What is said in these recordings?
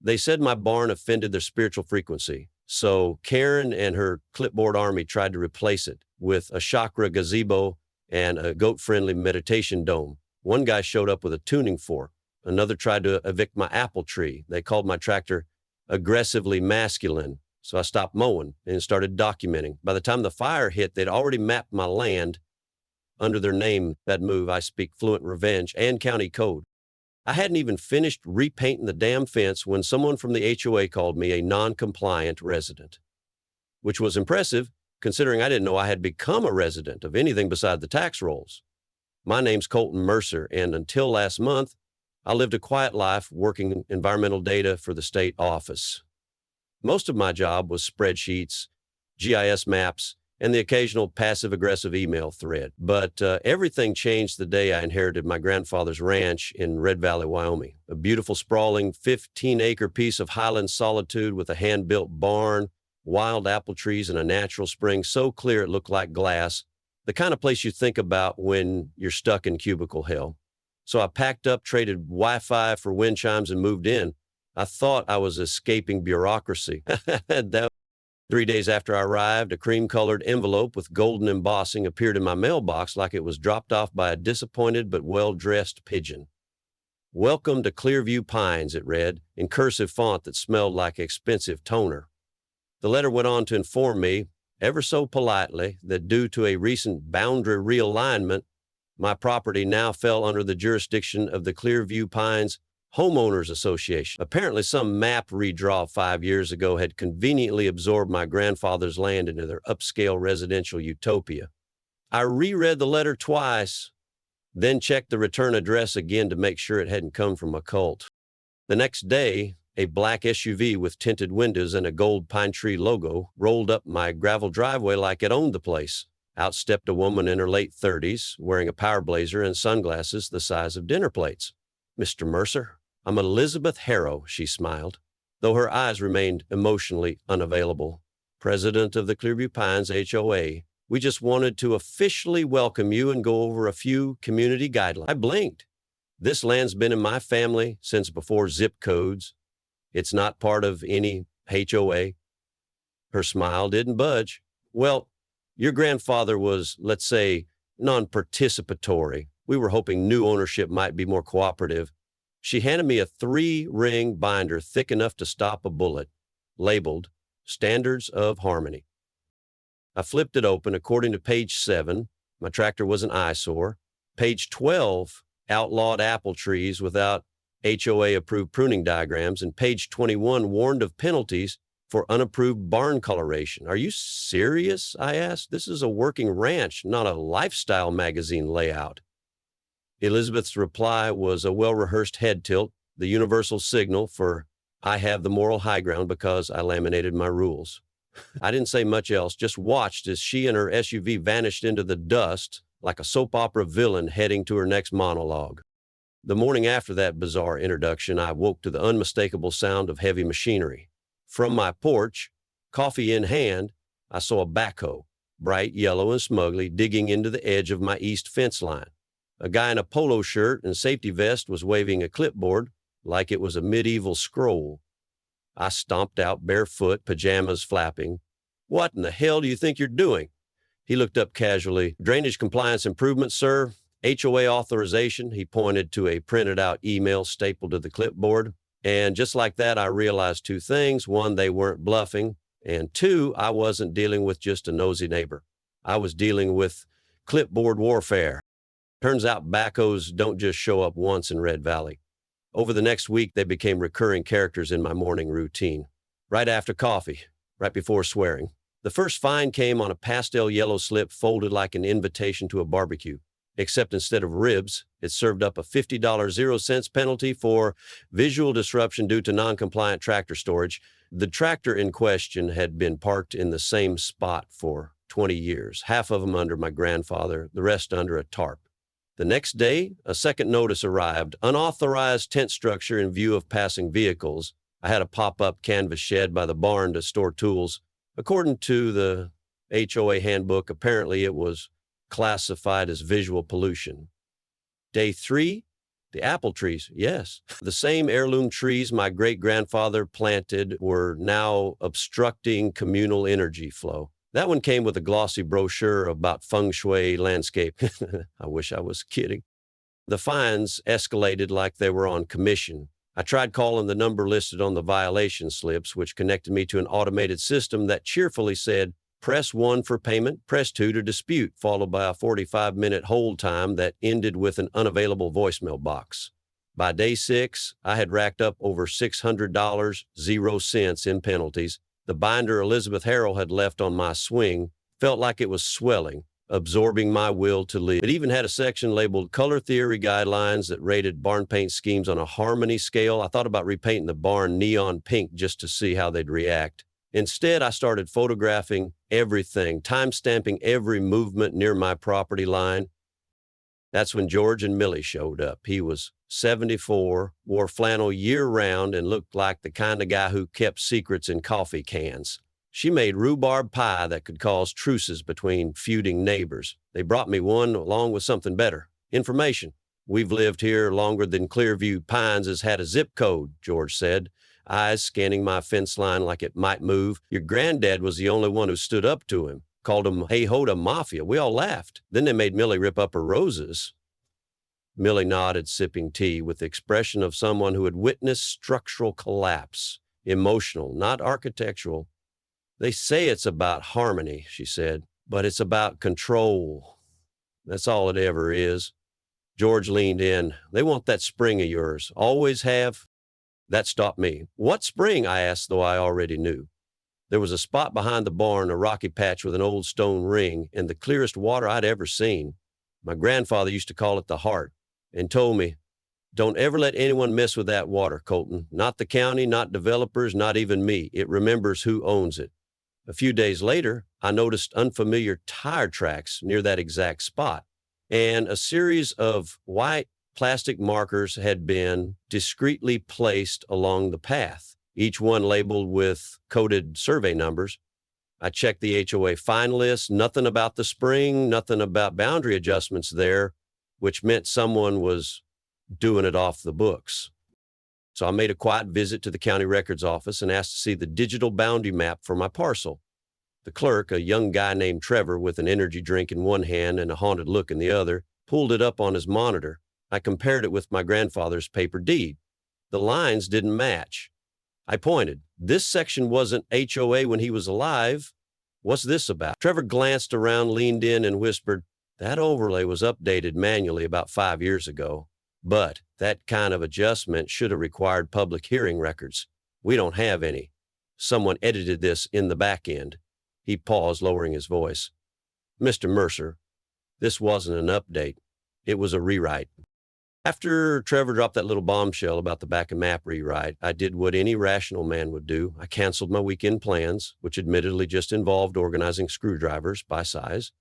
They said my barn offended their spiritual frequency. So Karen and her clipboard army tried to replace it with a chakra gazebo and a goat-friendly meditation dome. One guy showed up with a tuning fork. Another tried to evict my apple tree. They called my tractor aggressively masculine. So I stopped mowing and started documenting. By the time the fire hit, they'd already mapped my land under their name. That move, I speak fluent revenge and county code. I hadn't even finished repainting the damn fence when someone from the HOA called me a non-compliant resident, which was impressive considering I didn't know I had become a resident of anything beside the tax rolls. My name's Colton Mercer, and until last month, I lived a quiet life working environmental data for the state office. Most of my job was spreadsheets, GIS maps, and the occasional passive-aggressive email thread. But everything changed the day I inherited my grandfather's ranch in Red Valley, Wyoming, a beautiful, sprawling 15-acre piece of highland solitude with a hand-built barn, wild apple trees, and a natural spring so clear it looked like glass, the kind of place you think about when you're stuck in cubicle hell. So I packed up, traded Wi-Fi for wind chimes, and moved in. I thought I was escaping bureaucracy. 3 days after I arrived, a cream-colored envelope with golden embossing appeared in my mailbox like it was dropped off by a disappointed but well-dressed pigeon. "Welcome to Clearview Pines," it read, in cursive font that smelled like expensive toner. The letter went on to inform me, ever so politely, that due to a recent boundary realignment, my property now fell under the jurisdiction of the Clearview Pines Homeowners Association. Apparently, some map redraw 5 years ago had conveniently absorbed my grandfather's land into their upscale residential utopia. I reread the letter twice, then checked the return address again to make sure it hadn't come from a cult. The next day, a black SUV with tinted windows and a gold pine tree logo rolled up my gravel driveway like it owned the place. Out stepped a woman in her late 30s, wearing a power blazer and sunglasses the size of dinner plates. "Mr. Mercer, I'm Elizabeth Harrow," she smiled, though her eyes remained emotionally unavailable. "President of the Clearview Pines HOA. We just wanted to officially welcome you and go over a few community guidelines." I blinked. This land's been in my family since before zip codes. It's not part of any HOA. Her smile didn't budge. "Well, your grandfather was, let's say, non-participatory. We were hoping new ownership might be more cooperative." She handed me a 3-ring binder thick enough to stop a bullet, labeled Standards of Harmony. I flipped it open. According to page 7, my tractor was an eyesore. Page 12 outlawed apple trees without HOA-approved pruning diagrams, and page 21 warned of penalties for unapproved barn coloration. "Are you serious?" I asked. "This is a working ranch, not a lifestyle magazine layout." Elizabeth's reply was a well-rehearsed head tilt, the universal signal for I have the moral high ground because I laminated my rules. I didn't say much else, just watched as she and her SUV vanished into the dust like a soap opera villain heading to her next monologue. The morning after that bizarre introduction, I woke to the unmistakable sound of heavy machinery. From my porch, coffee in hand, I saw a backhoe, bright yellow and smugly, digging into the edge of my east fence line. A guy in a polo shirt and safety vest was waving a clipboard like it was a medieval scroll. I stomped out barefoot, pajamas flapping. "What in the hell do you think you're doing?" He looked up casually. "Drainage compliance improvement, sir. HOA authorization." He pointed to a printed out email stapled to the clipboard. And just like that, I realized 2 things. 1, they weren't bluffing. And 2, I wasn't dealing with just a nosy neighbor. I was dealing with clipboard warfare. Turns out backhoes don't just show up once in Red Valley. Over the next week, they became recurring characters in my morning routine. Right after coffee, right before swearing. The first fine came on a pastel yellow slip folded like an invitation to a barbecue, except instead of ribs, it served up a $50 0-cents penalty for visual disruption due to non-compliant tractor storage. The tractor in question had been parked in the same spot for 20 years, half of them under my grandfather, the rest under a tarp. The next day, a second notice arrived, unauthorized tent structure in view of passing vehicles. I had a pop-up canvas shed by the barn to store tools. According to the HOA handbook, apparently it was classified as visual pollution. Day 3, The apple trees, yes. The same heirloom trees my great-grandfather planted were now obstructing communal energy flow. That one came with a glossy brochure about feng shui landscape. I wish I was kidding. The fines escalated like they were on commission. I tried calling the number listed on the violation slips, which connected me to an automated system that cheerfully said, press 1 for payment, press 2 to dispute, followed by a 45-minute hold time that ended with an unavailable voicemail box. By day 6, I had racked up over $600, 0 cents in penalties. The binder Elizabeth Harrell had left on my swing felt like it was swelling, absorbing my will to live. It even had a section labeled Color Theory Guidelines that rated barn paint schemes on a harmony scale. I thought about repainting the barn neon pink just to see how they'd react. Instead, I started photographing everything, time-stamping every movement near my property line. That's when George and Millie showed up. He was 74, wore flannel year-round, and looked like the kind of guy who kept secrets in coffee cans. She made rhubarb pie that could cause truces between feuding neighbors. They brought me one along with something better. Information. We've lived here longer than Clearview Pines has had a zip code, George said, eyes scanning my fence line like it might move. Your granddad was the only one who stood up to him, called him HOA Mafia. We all laughed. Then they made Millie rip up her roses. Millie nodded, sipping tea, with the expression of someone who had witnessed structural collapse. Emotional, not architectural. They say it's about harmony, she said, but it's about control. That's all it ever is. George leaned in. They want that spring of yours. Always have. That stopped me. What spring? I asked, though I already knew. There was a spot behind the barn, a rocky patch with an old stone ring, and the clearest water I'd ever seen. My grandfather used to call it the heart, and told me, don't ever let anyone mess with that water, Colton. Not the county, not developers, not even me. It remembers who owns it. A few days later, I noticed unfamiliar tire tracks near that exact spot, and a series of white plastic markers had been discreetly placed along the path, each one labeled with coded survey numbers. I checked the HOA fine list, nothing about the spring, nothing about boundary adjustments there, which meant someone was doing it off the books. So I made a quiet visit to the county records office and asked to see the digital boundary map for my parcel. The clerk, a young guy named Trevor with an energy drink in one hand and a haunted look in the other, pulled it up on his monitor. I compared it with my grandfather's paper deed. The lines didn't match. I pointed. This section wasn't HOA when he was alive. What's this about? Trevor glanced around, leaned in, and whispered, that overlay was updated manually about 5 years ago. But that kind of adjustment should have required public hearing records. We don't have any. Someone edited this in the back end. He paused, lowering his voice. Mr. Mercer, this wasn't an update. It was a rewrite. After Trevor dropped that little bombshell about the back of map rewrite, I did what any rational man would do. I canceled my weekend plans, which admittedly just involved organizing screwdrivers by size,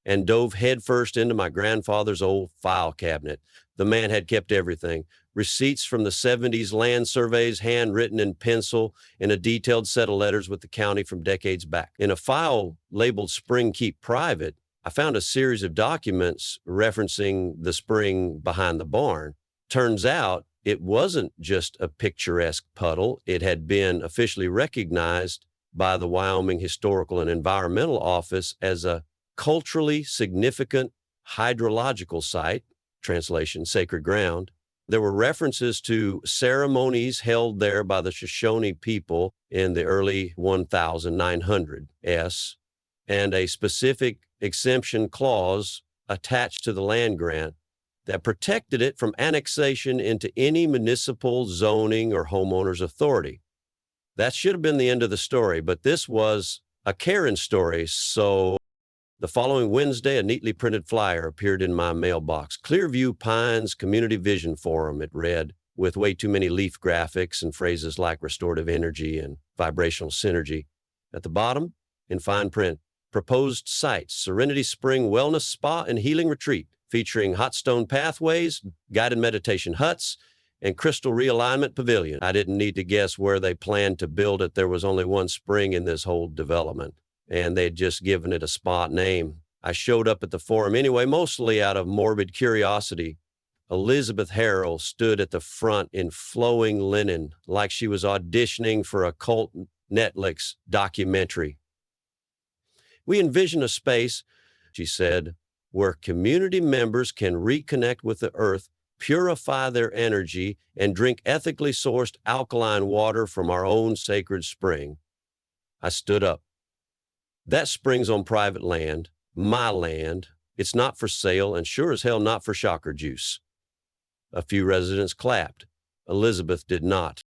and dove headfirst into my grandfather's old file cabinet. The man had kept everything. Receipts from the 70s land surveys handwritten in pencil and a detailed set of letters with the county from decades back. In a file labeled Spring Keep Private, I found a series of documents referencing the spring behind the barn. Turns out it wasn't just a picturesque puddle. It had been officially recognized by the Wyoming Historical and Environmental Office as a culturally significant hydrological site, translation, sacred ground. There were references to ceremonies held there by the Shoshone people in the early 1900s, and a specific exemption clause attached to the land grant that protected it from annexation into any municipal zoning or homeowner's authority. That should have been the end of the story, but this was a Karen story, so the following Wednesday, a neatly printed flyer appeared in my mailbox. Clearview Pines Community Vision Forum, it read, with way too many leaf graphics and phrases like restorative energy and vibrational synergy. At the bottom, in fine print, proposed sites, Serenity Spring Wellness Spa and Healing Retreat, featuring hot stone pathways, guided meditation huts, and crystal realignment pavilion. I didn't need to guess where they planned to build it. There was only one spring in this whole development, and they'd just given it a spot name. I showed up at the forum anyway, mostly out of morbid curiosity. Elizabeth Harrell stood at the front in flowing linen like she was auditioning for a cult Netflix documentary. We envision a space, she said, where community members can reconnect with the earth, purify their energy, and drink ethically sourced alkaline water from our own sacred spring. I stood up. That spring's on private land, my land. It's not for sale and sure as hell not for shocker juice. A few residents clapped. Elizabeth did not.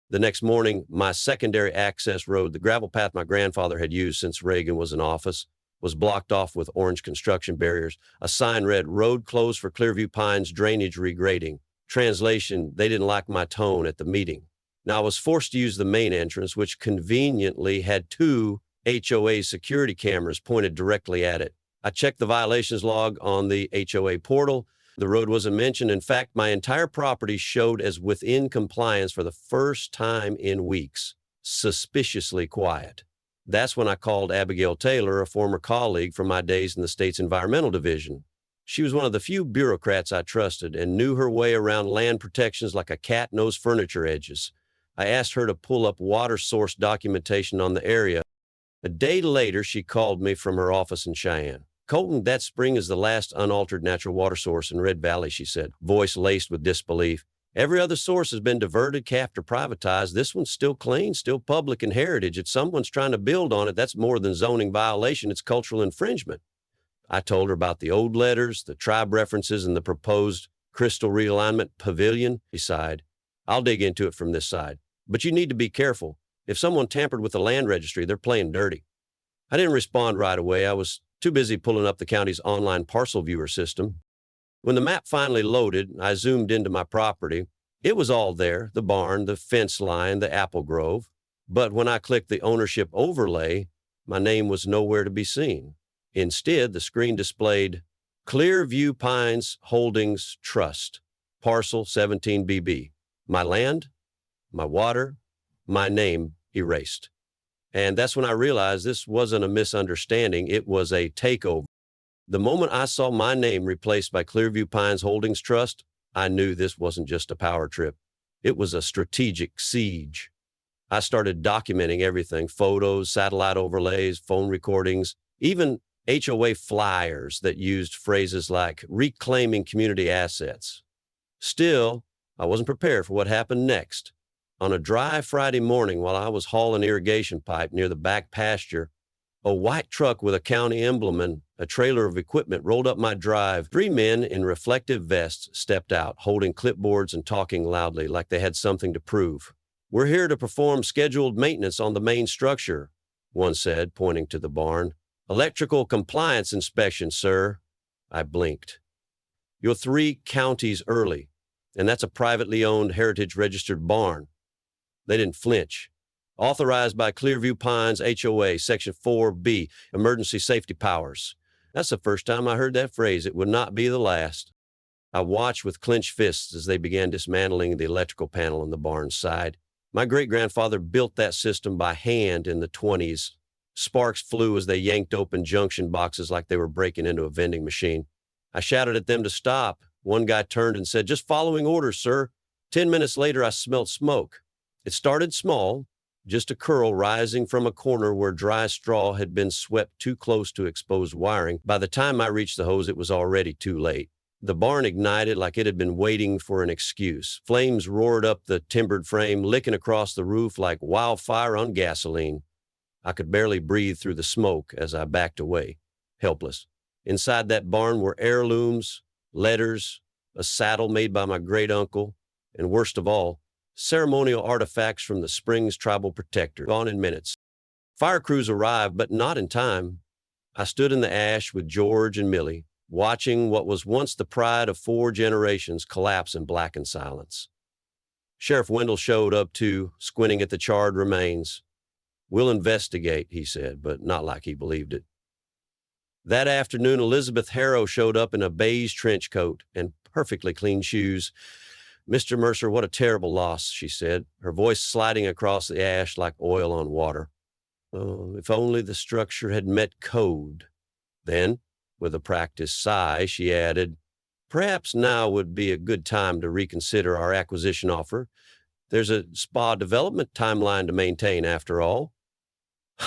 The next morning, my secondary access road, the gravel path my grandfather had used since Reagan was in office, was blocked off with orange construction barriers. A sign read, "Road closed for Clearview Pines drainage regrading." Translation, they didn't like my tone at the meeting. Now, I was forced to use the main entrance, which conveniently had two HOA security cameras pointed directly at it. I checked the violations log on the HOA portal. The road wasn't mentioned. In fact, my entire property showed as within compliance for the first time in weeks. Suspiciously quiet. That's when I called Abigail Taylor, a former colleague from my days in the state's environmental division. She was one of the few bureaucrats I trusted and knew her way around land protections like a cat knows furniture edges. I asked her to pull up water source documentation on the area. A day later, she called me from her office in Cheyenne. "Colton, that spring is the last unaltered natural water source in Red Valley," she said, voice laced with disbelief. "Every other source has been diverted, capped, or privatized. This one's still clean, still public and heritage. If someone's trying to build on it, that's more than zoning violation. It's cultural infringement." I told her about the old letters, the tribe references, and the proposed crystal realignment pavilion. She sighed. "I'll dig into it from this side. But you need to be careful. If someone tampered with the land registry, they're playing dirty." I didn't respond right away. I was too busy pulling up the county's online parcel viewer system. When the map finally loaded, I zoomed into my property. It was all there, the barn, the fence line, the apple grove. But when I clicked the ownership overlay, my name was nowhere to be seen. Instead, the screen displayed Clearview Pines Holdings Trust, parcel 17BB. My land, my water, my name erased. And that's when I realized this wasn't a misunderstanding, it was a takeover. The moment I saw my name replaced by Clearview Pines Holdings Trust, I knew this wasn't just a power trip. It was a strategic siege. I started documenting everything, photos, satellite overlays, phone recordings, even HOA flyers that used phrases like reclaiming community assets. Still, I wasn't prepared for what happened next. On a dry Friday morning while I was hauling irrigation pipe near the back pasture, a white truck with a county emblem and a trailer of equipment rolled up my drive. 3 men in reflective vests stepped out, holding clipboards and talking loudly like they had something to prove. "We're here to perform scheduled maintenance on the main structure," one said, pointing to the barn. "Electrical compliance inspection, sir." I blinked. "You're 3 counties early, and that's a privately owned heritage registered barn." They didn't flinch. "Authorized by Clearview Pines HOA, Section 4B, Emergency Safety Powers." That's the first time I heard that phrase. It would not be the last. I watched with clenched fists as they began dismantling the electrical panel on the barn's side. My great-grandfather built that system by hand in the 20s. Sparks flew as they yanked open junction boxes like they were breaking into a vending machine. I shouted at them to stop. One guy turned and said, "Just following orders, sir." 10 minutes later, I smelled smoke. It started small, just a curl rising from a corner where dry straw had been swept too close to exposed wiring. By the time I reached the hose, it was already too late. The barn ignited like it had been waiting for an excuse. Flames roared up the timbered frame, licking across the roof like wildfire on gasoline. I could barely breathe through the smoke as I backed away, helpless. Inside that barn were heirlooms, letters, a saddle made by my great-uncle, and worst of all, ceremonial artifacts from the Springs tribal protector, gone in minutes. Fire crews arrived, but not in time. I stood in the ash with George and Millie, watching what was once the pride of 4 generations collapse in blackened silence. Sheriff Wendell showed up too, squinting at the charred remains. "We'll investigate," he said, but not like he believed it. That afternoon, Elizabeth Harrow showed up in a beige trench coat and perfectly clean shoes. "Mr. Mercer, what a terrible loss," she said, her voice sliding across the ash like oil on water. "Oh, if only the structure had met code." Then, with a practiced sigh, she added, Perhaps now would be a good time to reconsider our acquisition offer. There's a spa development timeline to maintain, after all."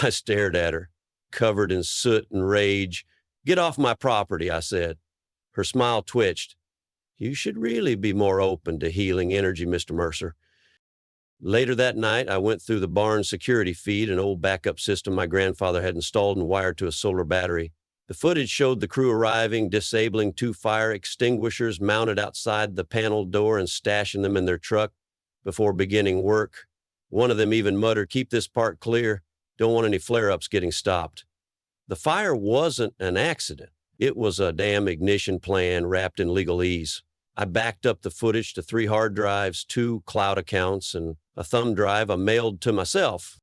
I stared at her, covered in soot and rage. "Get off my property," I said. Her smile twitched. "You should really be more open to healing energy, Mr. Mercer." Later that night, I went through the barn security feed, an old backup system my grandfather had installed and wired to a solar battery. The footage showed the crew arriving, disabling 2 fire extinguishers mounted outside the panel door and stashing them in their truck before beginning work. One of them even muttered, "Keep this part clear. Don't want any flare-ups getting stopped." The fire wasn't an accident. It was a damn ignition plan wrapped in legalese. I backed up the footage to 3 hard drives, 2 cloud accounts, and a thumb drive I mailed to myself.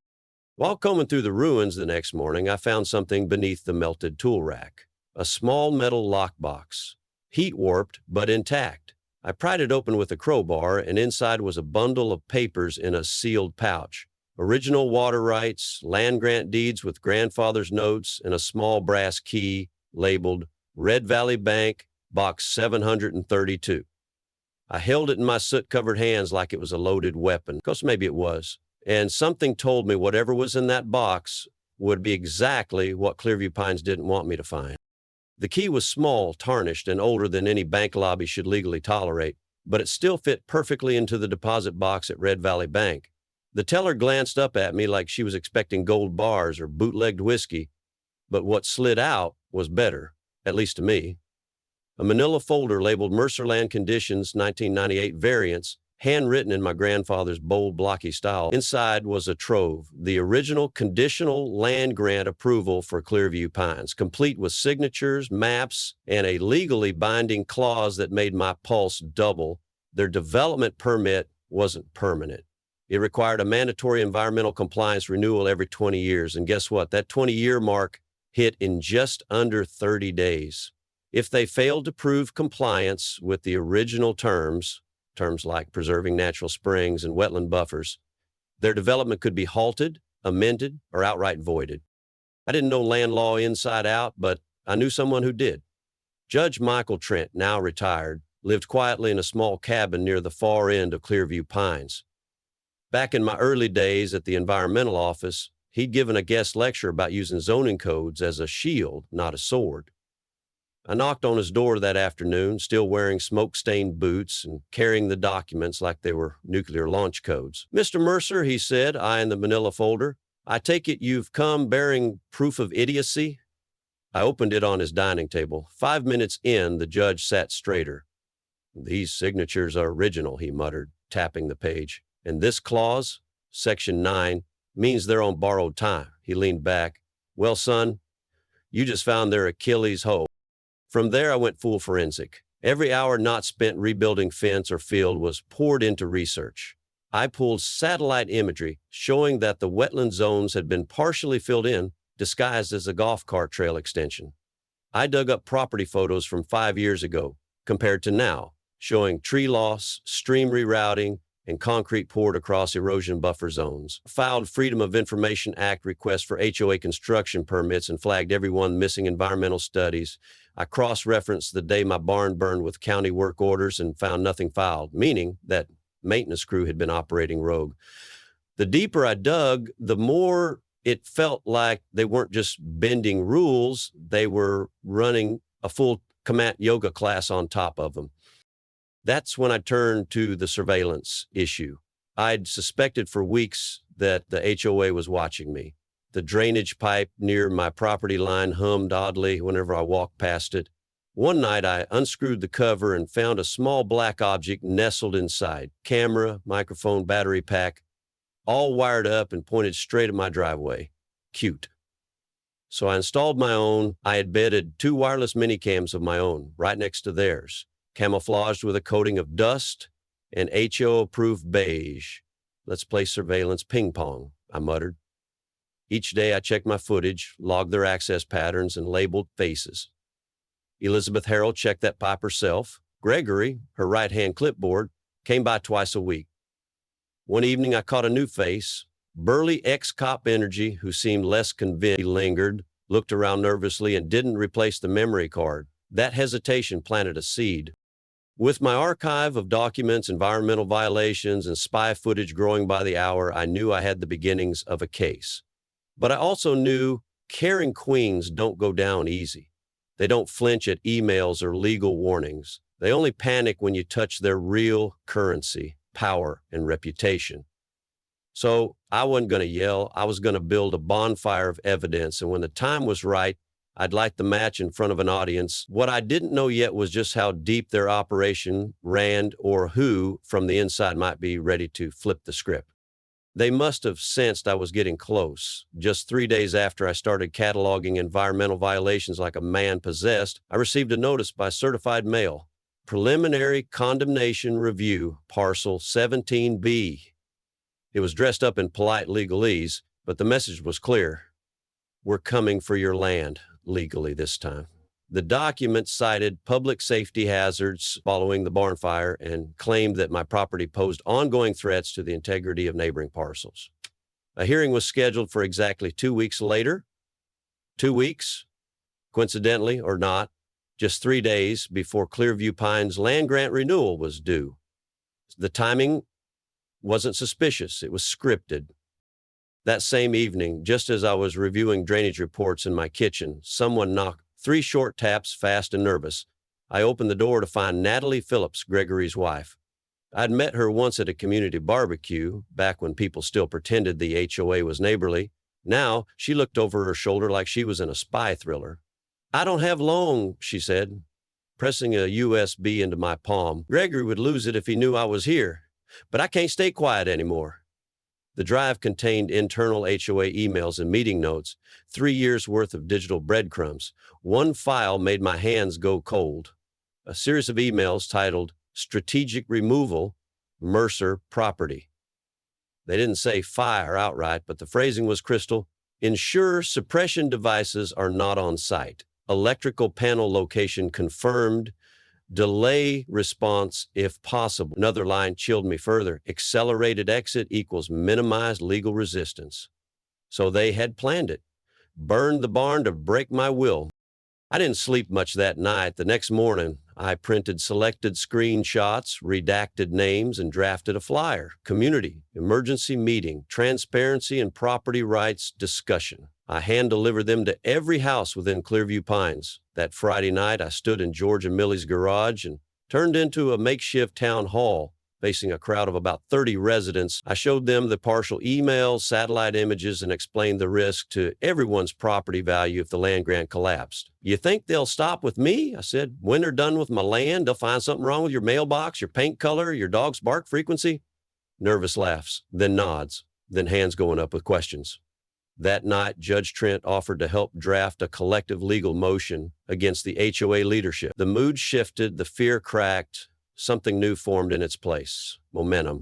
While combing through the ruins the next morning, I found something beneath the melted tool rack. A small metal lockbox, heat-warped but intact. I pried it open with a crowbar, and inside was a bundle of papers in a sealed pouch. Original water rights, land grant deeds with grandfather's notes, and a small brass key labeled Red Valley Bank, Box 732. I held it in my soot-covered hands like it was a loaded weapon, because maybe it was. And something told me whatever was in that box would be exactly what Clearview Pines didn't want me to find. The key was small, tarnished, and older than any bank lobby should legally tolerate, but it still fit perfectly into the deposit box at Red Valley Bank. The teller glanced up at me like she was expecting gold bars or bootlegged whiskey, but what slid out was better, at least to me. A manila folder labeled Mercer Land Conditions 1998 Variants, handwritten in my grandfather's bold, blocky style. Inside was a trove, the original conditional land grant approval for Clearview Pines, complete with signatures, maps, and a legally binding clause that made my pulse double. Their development permit wasn't permanent. It required a mandatory environmental compliance renewal every 20 years. And guess what? That 20-year mark hit in just under 30 days. If they failed to prove compliance with the original terms like preserving natural springs and wetland buffers, their development could be halted, amended, or outright voided. I didn't know land law inside out, but I knew someone who did. Judge Michael Trent, now retired, lived quietly in a small cabin near the far end of Clearview Pines. Back in my early days at the environmental office, he'd given a guest lecture about using zoning codes as a shield, not a sword. I knocked on his door that afternoon, still wearing smoke-stained boots and carrying the documents like they were nuclear launch codes. "Mr. Mercer," he said, eyeing the manila folder, "I take it you've come bearing proof of idiocy?" I opened it on his dining table. 5 minutes in, the judge sat straighter. "These signatures are original," he muttered, tapping the page. "And this clause, Section 9, means they're on borrowed time." He leaned back. "Well, son, you just found their Achilles hoe." From there, I went full forensic. Every hour not spent rebuilding fence or field was poured into research. I pulled satellite imagery showing that the wetland zones had been partially filled in, disguised as a golf cart trail extension. I dug up property photos from 5 years ago, compared to now, showing tree loss, stream rerouting, and concrete poured across erosion buffer zones. I filed Freedom of Information Act requests for HOA construction permits and flagged everyone missing environmental studies. I cross-referenced the day my barn burned with county work orders and found nothing filed, meaning that maintenance crew had been operating rogue. The deeper I dug, the more it felt like they weren't just bending rules, they were running a full Kamat yoga class on top of them. That's when I turned to the surveillance issue. I'd suspected for weeks that the HOA was watching me. The drainage pipe near my property line hummed oddly whenever I walked past it. One night, I unscrewed the cover and found a small black object nestled inside. Camera, microphone, battery pack, all wired up and pointed straight at my driveway. Cute. So I installed my own. I had bedded 2 wireless minicams of my own right next to theirs, camouflaged with a coating of dust and HO-approved beige. "Let's play surveillance ping pong," I muttered. Each day I checked my footage, logged their access patterns, and labeled faces. Elizabeth Harrell checked that pipe herself. Gregory, her right-hand clipboard, came by twice a week. One evening I caught a new face, burly ex-cop energy who seemed less convinced. He lingered, looked around nervously, and didn't replace the memory card. That hesitation planted a seed. With my archive of documents, environmental violations, and spy footage growing by the hour, I knew I had the beginnings of a case. But I also knew caring queens don't go down easy. They don't flinch at emails or legal warnings. They only panic when you touch their real currency, power, and reputation. So I wasn't going to yell. I was going to build a bonfire of evidence. And when the time was right, I'd light the match in front of an audience. What I didn't know yet was just how deep their operation ran or who from the inside might be ready to flip the script. They must have sensed I was getting close. Just 3 days after I started cataloging environmental violations like a man possessed, I received a notice by certified mail. Preliminary Condemnation Review, Parcel 17B. It was dressed up in polite legalese, but the message was clear. We're coming for your land, legally this time. The document cited public safety hazards following the barn fire and claimed that my property posed ongoing threats to the integrity of neighboring parcels. A hearing was scheduled for exactly 2 weeks later. 2 weeks, coincidentally or not, just 3 days before Clearview Pines land grant renewal was due. The timing wasn't suspicious, it was scripted. That same evening, just as I was reviewing drainage reports in my kitchen, someone knocked. 3 short taps, fast and nervous. I opened the door to find Natalie Phillips, Gregory's wife. I'd met her once at a community barbecue, back when people still pretended the HOA was neighborly. Now, she looked over her shoulder like she was in a spy thriller. I don't have long, she said, pressing a USB into my palm. Gregory would lose it if he knew I was here, but I can't stay quiet anymore. The drive contained internal HOA emails and meeting notes, 3 years' worth of digital breadcrumbs. One file made my hands go cold. A series of emails titled Strategic Removal, Mercer Property. They didn't say fire outright, but the phrasing was crystal. Ensure suppression devices are not on site. Electrical panel location confirmed. Delay response if possible. Another line chilled me further. Accelerated exit equals minimized legal resistance. So they had planned it. Burned the barn to break my will. I didn't sleep much that night. The next morning, I printed selected screenshots, redacted names, and drafted a flyer. Community, emergency meeting, transparency and property rights discussion. I hand-delivered them to every house within Clearview Pines. That Friday night, I stood in George and Millie's garage and turned into a makeshift town hall, facing a crowd of about 30 residents. I showed them the partial emails, satellite images, and explained the risk to everyone's property value if the land grant collapsed. You think they'll stop with me? I said. When they're done with my land, they'll find something wrong with your mailbox, your paint color, your dog's bark frequency? Nervous laughs, then nods, then hands going up with questions. That night, Judge Trent offered to help draft a collective legal motion against the HOA leadership. The mood shifted, the fear cracked, something new formed in its place, momentum.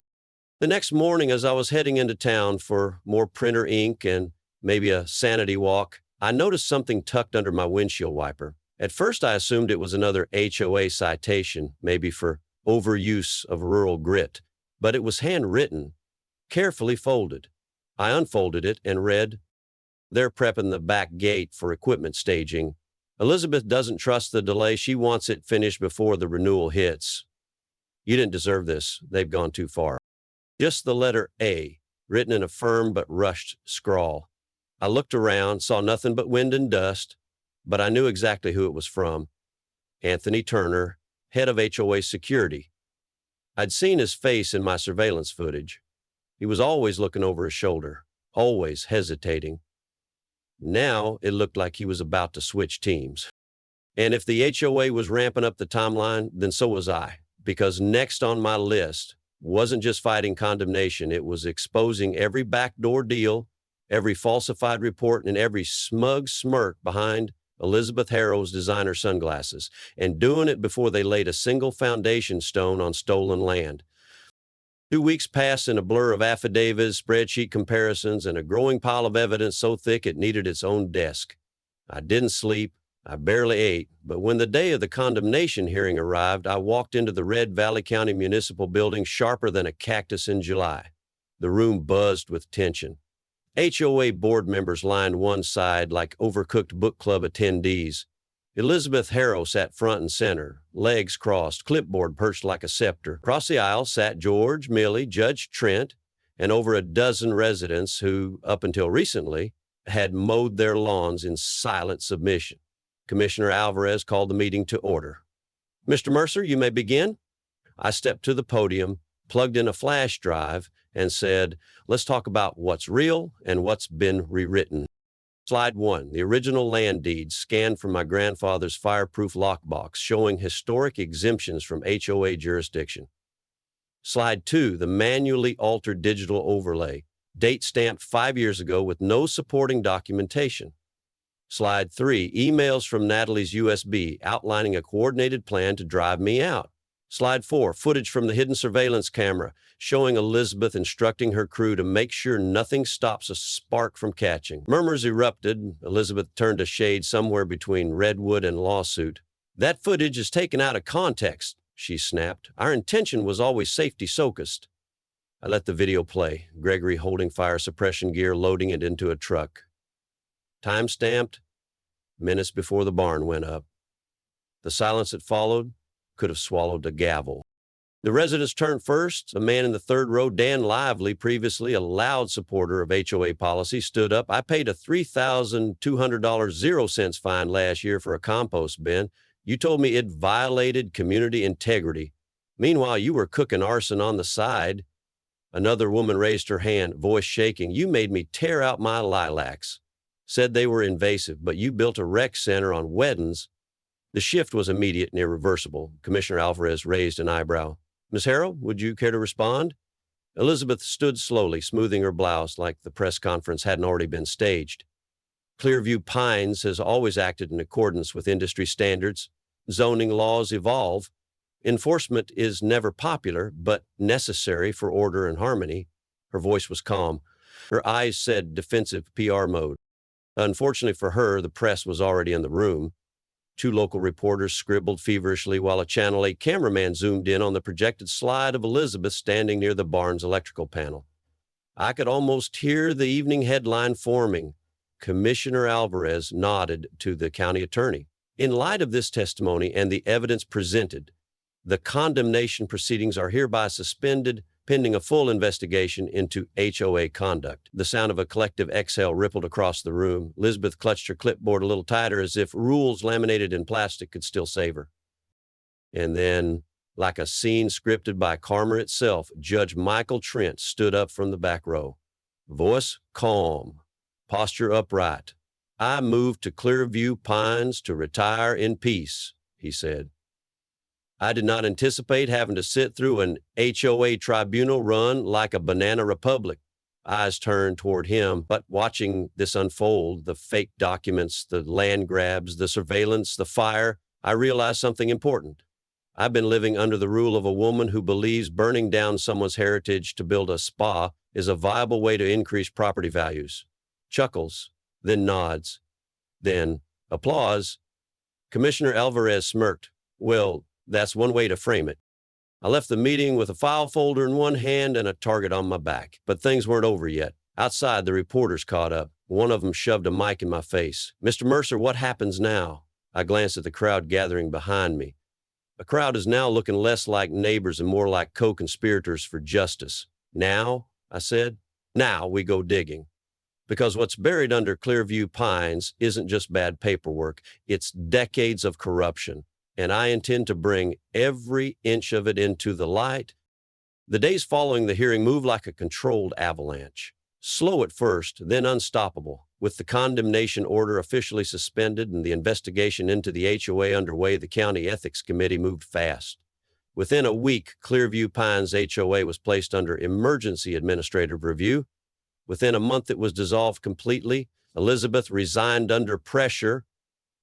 The next morning, as I was heading into town for more printer ink and maybe a sanity walk, I noticed something tucked under my windshield wiper. At first, I assumed it was another HOA citation, maybe for overuse of rural grit, but it was handwritten, carefully folded. I unfolded it and read, "They're prepping the back gate for equipment staging. Elizabeth doesn't trust the delay. She wants it finished before the renewal hits. You didn't deserve this. They've gone too far." Just the letter A, written in a firm but rushed scrawl. I looked around, saw nothing but wind and dust, but I knew exactly who it was from. Anthony Turner, head of HOA security. I'd seen his face in my surveillance footage. He was always looking over his shoulder, always hesitating. Now it looked like he was about to switch teams. And if the HOA was ramping up the timeline, then so was I, because next on my list wasn't just fighting condemnation, it was exposing every backdoor deal, every falsified report, and every smug smirk behind Elizabeth Harrow's designer sunglasses, and doing it before they laid a single foundation stone on stolen land. 2 weeks passed in a blur of affidavits, spreadsheet comparisons, and a growing pile of evidence so thick it needed its own desk. I didn't sleep. I barely ate. But when the day of the condemnation hearing arrived, I walked into the red Valley County Municipal Building sharper than a cactus in July. The room buzzed with tension. HOA board members lined one side like overcooked book club attendees. Elizabeth Harrow sat front and center, legs crossed, clipboard perched like a scepter. Across the aisle sat George, Millie, Judge Trent, and over a dozen residents who, up until recently, had mowed their lawns in silent submission. Commissioner Alvarez called the meeting to order. Mr. Mercer, you may begin. I stepped to the podium, plugged in a flash drive, and said, let's talk about what's real and what's been rewritten. Slide 1, the original land deed scanned from my grandfather's fireproof lockbox showing historic exemptions from HOA jurisdiction. Slide 2, the manually altered digital overlay, date stamped 5 years ago with no supporting documentation. Slide 3, emails from Natalie's USB outlining a coordinated plan to drive me out. Slide 4, footage from the hidden surveillance camera showing Elizabeth instructing her crew to make sure nothing stops a spark from catching. Murmurs erupted. Elizabeth turned a shade somewhere between redwood and lawsuit. That footage is taken out of context, she snapped. Our intention was always safety-focused. I let the video play, Gregory holding fire suppression gear, loading it into a truck. Time-stamped, minutes before the barn went up. The silence that followed could have swallowed a gavel. The residents turned first. A man in the third row, Dan Lively, previously a loud supporter of HOA policy, stood up. I paid a $3,200 0-cents fine last year for a compost bin. You told me it violated community integrity. Meanwhile, you were cooking arson on the side. Another woman raised her hand, voice shaking. You made me tear out my lilacs. Said they were invasive, but you built a rec center on weddings. The shift was immediate and irreversible. Commissioner Alvarez raised an eyebrow. Ms. Harrow, would you care to respond? Elizabeth stood slowly, smoothing her blouse like the press conference hadn't already been staged. Clearview Pines has always acted in accordance with industry standards. Zoning laws evolve. Enforcement is never popular, but necessary for order and harmony. Her voice was calm. Her eyes said defensive PR mode. Unfortunately for her, the press was already in the room. 2 local reporters scribbled feverishly while a Channel 8 cameraman zoomed in on the projected slide of Elizabeth standing near the barn's electrical panel. I could almost hear the evening headline forming. Commissioner Alvarez nodded to the county attorney. In light of this testimony and the evidence presented, the condemnation proceedings are hereby suspended pending a full investigation into HOA conduct. The sound of a collective exhale rippled across the room. Elizabeth clutched her clipboard a little tighter as if rules laminated in plastic could still save her. And then, like a scene scripted by karma itself, Judge Michael Trent stood up from the back row. Voice calm, posture upright. I move to Clearview Pines to retire in peace, he said. I did not anticipate having to sit through an HOA tribunal run like a banana republic. Eyes turned toward him, but watching this unfold, the fake documents, the land grabs, the surveillance, the fire, I realized something important. I've been living under the rule of a woman who believes burning down someone's heritage to build a spa is a viable way to increase property values. Chuckles, then nods, then applause. Commissioner Alvarez smirked. Well, that's one way to frame it. I left the meeting with a file folder in one hand and a target on my back. But things weren't over yet. Outside, the reporters caught up. One of them shoved a mic in my face. Mr. Mercer, what happens now? I glanced at the crowd gathering behind me. The crowd is now looking less like neighbors and more like co-conspirators for justice. Now, I said, now we go digging. Because what's buried under Clearview Pines isn't just bad paperwork. It's decades of corruption. And I intend to bring every inch of it into the light. The days following the hearing moved like a controlled avalanche. Slow at first, then unstoppable. With the condemnation order officially suspended and the investigation into the HOA underway, the County Ethics Committee moved fast. Within a week, Clearview Pines HOA was placed under emergency administrative review. Within a month, it was dissolved completely. Elizabeth resigned under pressure,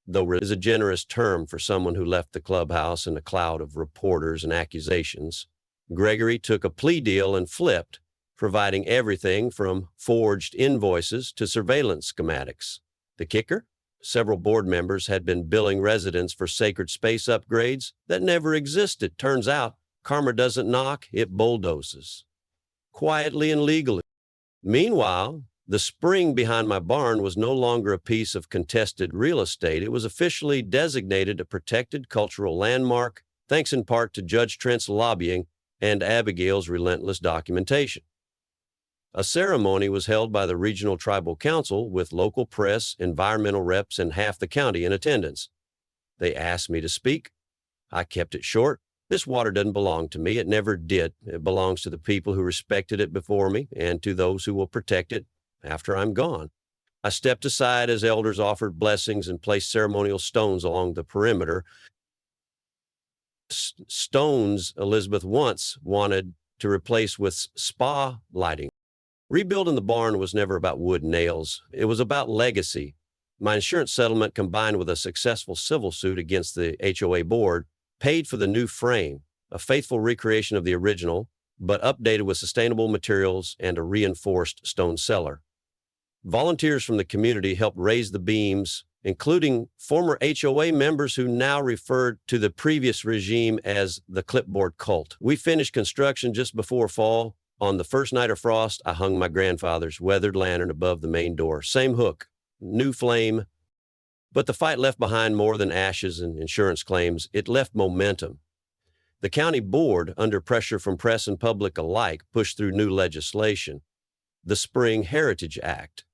though is a generous term for someone who left the clubhouse in a cloud of reporters and accusations. Gregory took a plea deal and flipped, providing everything from forged invoices to surveillance schematics. The kicker? Several board members had been billing residents for sacred space upgrades that never existed. Turns out, karma doesn't knock, it bulldozes. Quietly and legally. Meanwhile, The spring behind my barn was no longer a piece of contested real estate. It was officially designated a protected cultural landmark, thanks in part to Judge Trent's lobbying and Abigail's relentless documentation. A ceremony was held by the Regional Tribal Council with local press, environmental reps, and half the county in attendance. They asked me to speak. I kept it short. This water doesn't belong to me. It never did. It belongs to the people who respected it before me and to those who will protect it after I'm gone. I stepped aside as elders offered blessings and placed ceremonial stones along the perimeter. Stones Elizabeth once wanted to replace with spa lighting. Rebuilding the barn was never about wood and nails. It was about legacy. My insurance settlement, combined with a successful civil suit against the HOA board, paid for the new frame, a faithful recreation of the original, but updated with sustainable materials and a reinforced stone cellar. Volunteers from the community helped raise the beams, including former HOA members who now referred to the previous regime as the clipboard cult. We finished construction just before fall. On the first night of frost, I hung my grandfather's weathered lantern above the main door. Same hook, new flame. But the fight left behind more than ashes and insurance claims. It left momentum. The county board, under pressure from press and public alike, pushed through new legislation, the Spring Heritage Act.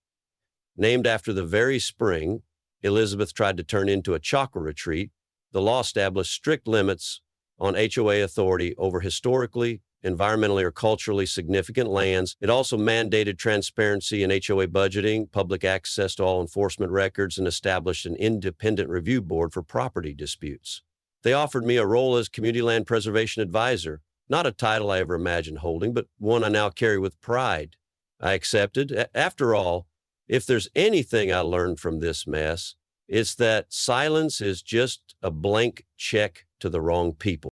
Named after the very spring Elizabeth tried to turn into a chakra retreat, the law established strict limits on HOA authority over historically, environmentally, or culturally significant lands. It also mandated transparency in HOA budgeting, public access to all enforcement records, and established an independent review board for property disputes. They offered me a role as community land preservation advisor, not a title I ever imagined holding, but one I now carry with pride. I accepted. After all, if there's anything I learned from this mess, it's that silence is just a blank check to the wrong people.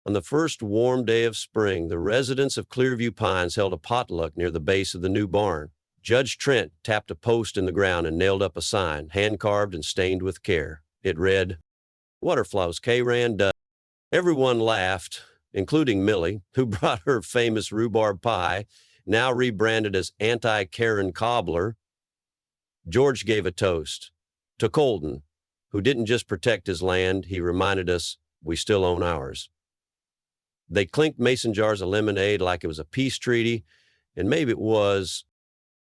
On the first warm day of spring, the residents of Clearview Pines held a potluck near the base of the new barn. Judge Trent tapped a post in the ground and nailed up a sign, hand-carved and stained with care. It read, "Waterflows, K-Ran does." Everyone laughed, including Millie, who brought her famous rhubarb pie, now rebranded as Anti-Karen Cobbler. George gave a toast to Colton, who didn't just protect his land, he reminded us we still own ours. They clinked mason jars of lemonade like it was a peace treaty, and maybe it was.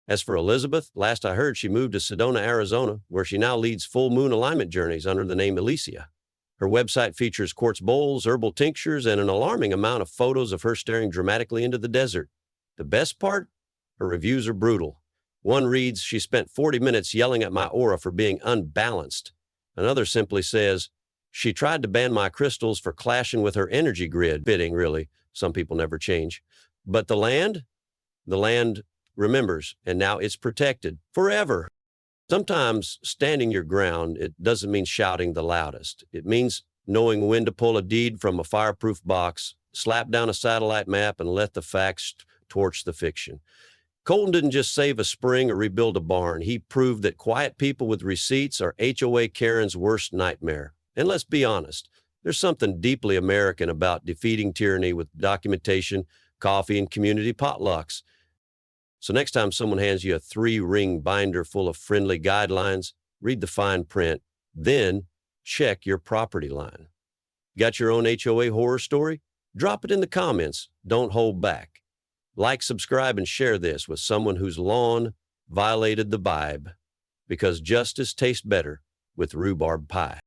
As for Elizabeth, last I heard she moved to Sedona, Arizona, where she now leads full moon alignment journeys under the name Alicia. Her website features quartz bowls, herbal tinctures, and an alarming amount of photos of her staring dramatically into the desert. The best part? Her reviews are brutal. One reads, "She spent 40 minutes yelling at my aura for being unbalanced." Another simply says, "She tried to ban my crystals for clashing with her energy grid." Fitting, really. Some people never change. But the land? The land remembers, and now it's protected forever. Sometimes standing your ground, it doesn't mean shouting the loudest. It means knowing when to pull a deed from a fireproof box, slap down a satellite map, and let the facts torch the fiction. Colton didn't just save a spring or rebuild a barn. He proved that quiet people with receipts are HOA Karen's worst nightmare. And let's be honest, there's something deeply American about defeating tyranny with documentation, coffee, and community potlucks. So next time someone hands you a 3-ring binder full of friendly guidelines, read the fine print, then check your property line. Got your own HOA horror story? Drop it in the comments. Don't hold back. Like, subscribe, and share this with someone whose lawn violated the vibe, because justice tastes better with rhubarb pie.